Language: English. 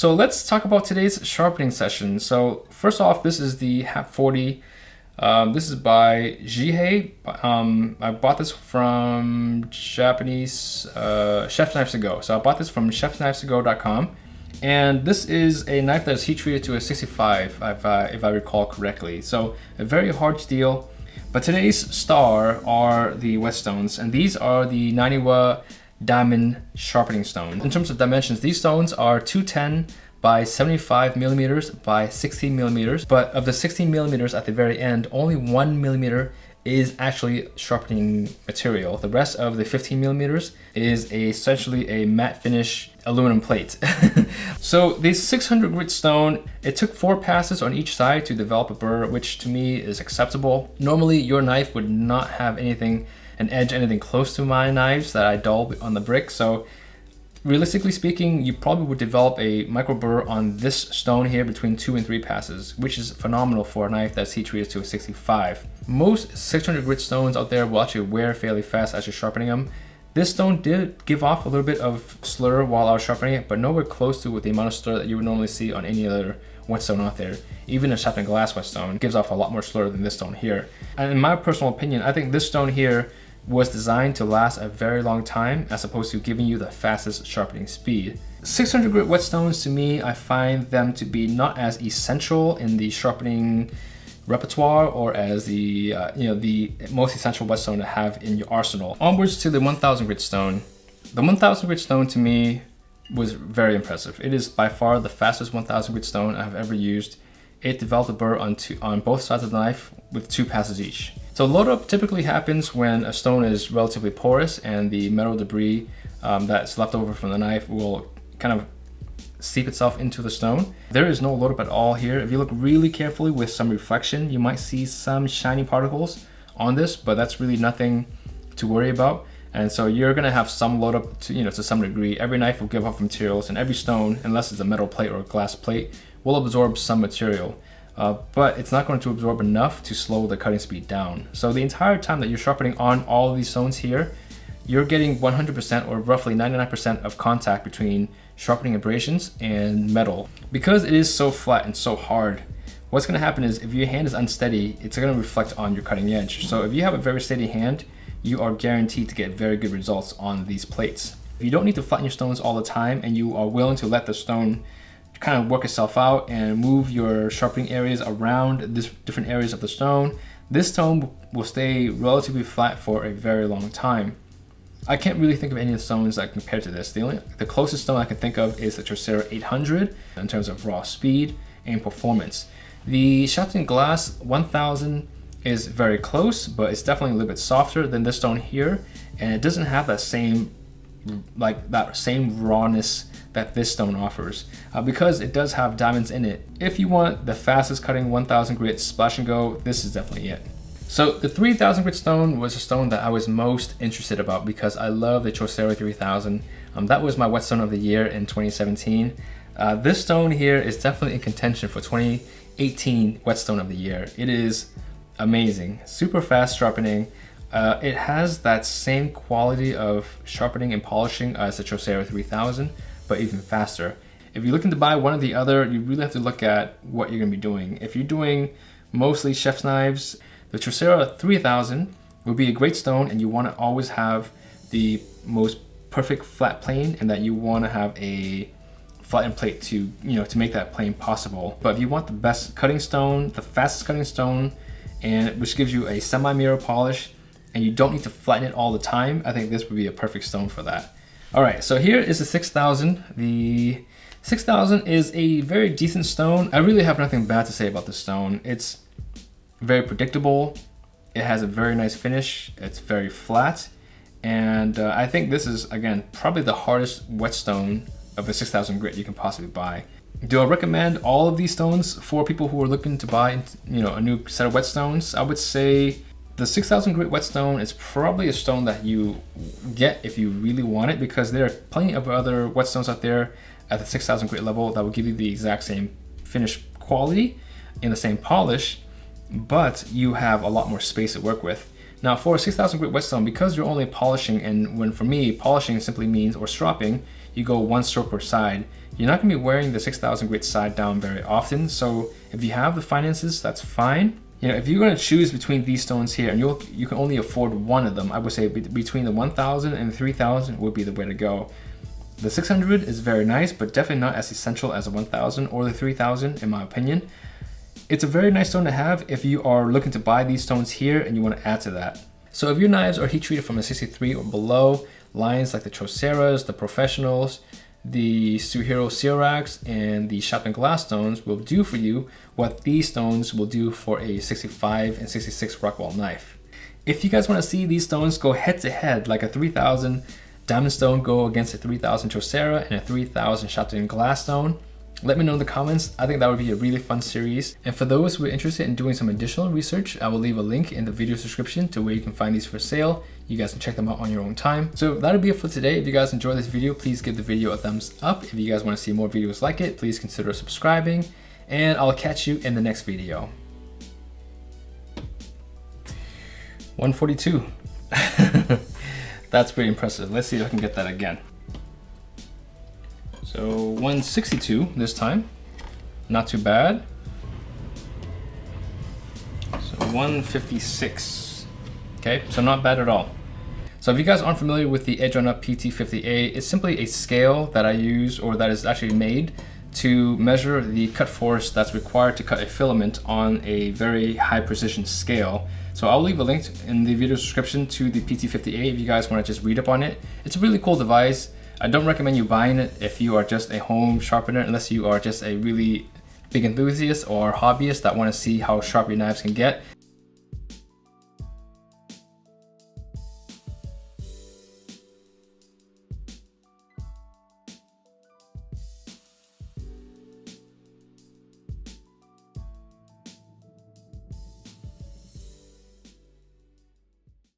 So let's talk about today's sharpening session. So first off, this is the HAP 40. This is by Jihei. I bought this from Japanese Chef's Knives to Go. So I bought this from chefsknivesToGo.com. And this is a knife that is heat treated to a 65, if I recall correctly. So a very hard steel. But today's star are the whetstones, and these are the Naniwa Diamond Sharpening Stone. In terms of dimensions, these stones are 210 by 75 millimeters by 16 millimeters. But of the 16 millimeters at the very end, only 1 millimeter is actually sharpening material. The rest of the 15 millimeters is essentially a matte finish aluminum plate. So this 600 grit stone, it took 4 passes on each side to develop a burr, which to me is acceptable. Normally your knife would not have anything, an edge, anything close to my knives that I dull on the brick. So realistically speaking, you probably would develop a micro burr on this stone here between 2 and 3 passes, which is phenomenal for a knife that's heat treated to a 65. Most 600 grit stones out there will actually wear fairly fast as you're sharpening them. This stone did give off a little bit of slur while I was sharpening it, but nowhere close to with the amount of slur that you would normally see on any other whetstone out there. Even a sharpened glass whetstone gives off a lot more slur than this stone here. And in my personal opinion, I think this stone here was designed to last a very long time as opposed to giving you the fastest sharpening speed. 600 grit whetstones, to me, I find them to be not as essential in the sharpening repertoire or as the the most essential whetstone to have in your arsenal. Onwards to the 1000 grit stone. The 1000 grit stone to me was very impressive. It is by far the fastest 1000 grit stone I've ever used. It developed a burr on both sides of the knife with 2 passes each. So load up typically happens when a stone is relatively porous and the metal debris that's left over from the knife will kind of seep itself into the stone. There is no load up at all here. If you look really carefully with some reflection, you might see some shiny particles on this, but that's really nothing to worry about. And so you're gonna have some load up to some degree. Every knife will give off materials, and every stone, unless it's a metal plate or a glass plate, will absorb some material. But it's not going to absorb enough to slow the cutting speed down. So the entire time that you're sharpening on all of these stones here, you're getting 100% or roughly 99% of contact between sharpening abrasions and metal. Because it is so flat and so hard, what's going to happen is if your hand is unsteady, it's going to reflect on your cutting edge. So if you have a very steady hand, you are guaranteed to get very good results on these plates. If you don't need to flatten your stones all the time and you are willing to let the stone kind of work itself out and move your sharpening areas around this different areas of the stone, this stone will stay relatively flat for a very long time. I can't really think of any of the stones that compare to this. The closest stone I can think of is the Trocera 800 in terms of raw speed and performance. The sharpened glass 1000 is very close, but it's definitely a little bit softer than this stone here, and it doesn't have that same rawness that this stone offers because it does have diamonds in it. If you want the fastest cutting 1000 grit splash and go, this is definitely it. So the 3000 grit stone was a stone that I was most interested about because I love the Trocera 3000. That was my whetstone of the year in 2017. This stone here is definitely in contention for 2018 whetstone of the year. It is amazing, super fast sharpening. It has that same quality of sharpening and polishing as the Trocera 3000, but even faster. If you're looking to buy one or the other, you really have to look at what you're gonna be doing. If you're doing mostly chef's knives, the Trocera 3000 will be a great stone, and you wanna always have the most perfect flat plane, and that you wanna have a flattened plate to make that plane possible. But if you want the best cutting stone, the fastest cutting stone, and which gives you a semi-mirror polish, and you don't need to flatten it all the time, I think this would be a perfect stone for that. All right, so here is the 6000. The 6000 is a very decent stone. I really have nothing bad to say about this stone. It's very predictable. It has a very nice finish. It's very flat. And I think this is, again, probably the hardest whetstone of the 6000 grit you can possibly buy. Do I recommend all of these stones for people who are looking to buy a new set of whetstones? I would say the 6000 grit whetstone is probably a stone that you get if you really want it, because there are plenty of other whetstones out there at the 6000 grit level that will give you the exact same finish quality in the same polish, but you have a lot more space to work with. Now for a 6000 grit whetstone, because you're only polishing, and when for me polishing simply means, or stropping, you go one stroke per side, you're not gonna be wearing the 6000 grit side down very often. So if you have the finances, that's fine. You know, if you're gonna choose between these stones here and you can only afford one of them, I would say between the 1000 and the 3000 would be the way to go. The 600 is very nice, but definitely not as essential as the 1000 or the 3000 in my opinion. It's a very nice stone to have if you are looking to buy these stones here and you want to add to that. So if your knives are heat treated from a 63 or below, lines like the Choceras, the Professionals, the Suhiro Sirax, and the sharpened glass stones will do for you what these stones will do for a 65 and 66 Rockwell knife. If you guys want to see these stones go head to head, like a 3000 diamond stone go against a 3000 Chocera and a 3000 sharpened glass stone, let me know in the comments. I think that would be a really fun series. And for those who are interested in doing some additional research, I will leave a link in the video description to where you can find these for sale. You guys can check them out on your own time. So that'll be it for today. If you guys enjoyed this video, please give the video a thumbs up. If you guys want to see more videos like it, please consider subscribing, and I'll catch you in the next video. 142. That's pretty impressive. Let's see if I can get that again. So 162 this time, not too bad. So 156, okay, so not bad at all. So if you guys aren't familiar with the Edge On Up PT50A, it's simply a scale that I use, or that is actually made to measure the cut force that's required to cut a filament on a very high precision scale. So I'll leave a link in the video description to the PT50A if you guys want to just read up on it. It's a really cool device. I don't recommend you buying it if you are just a home sharpener, unless you are just a really big enthusiast or hobbyist that want to see how sharp your knives can get.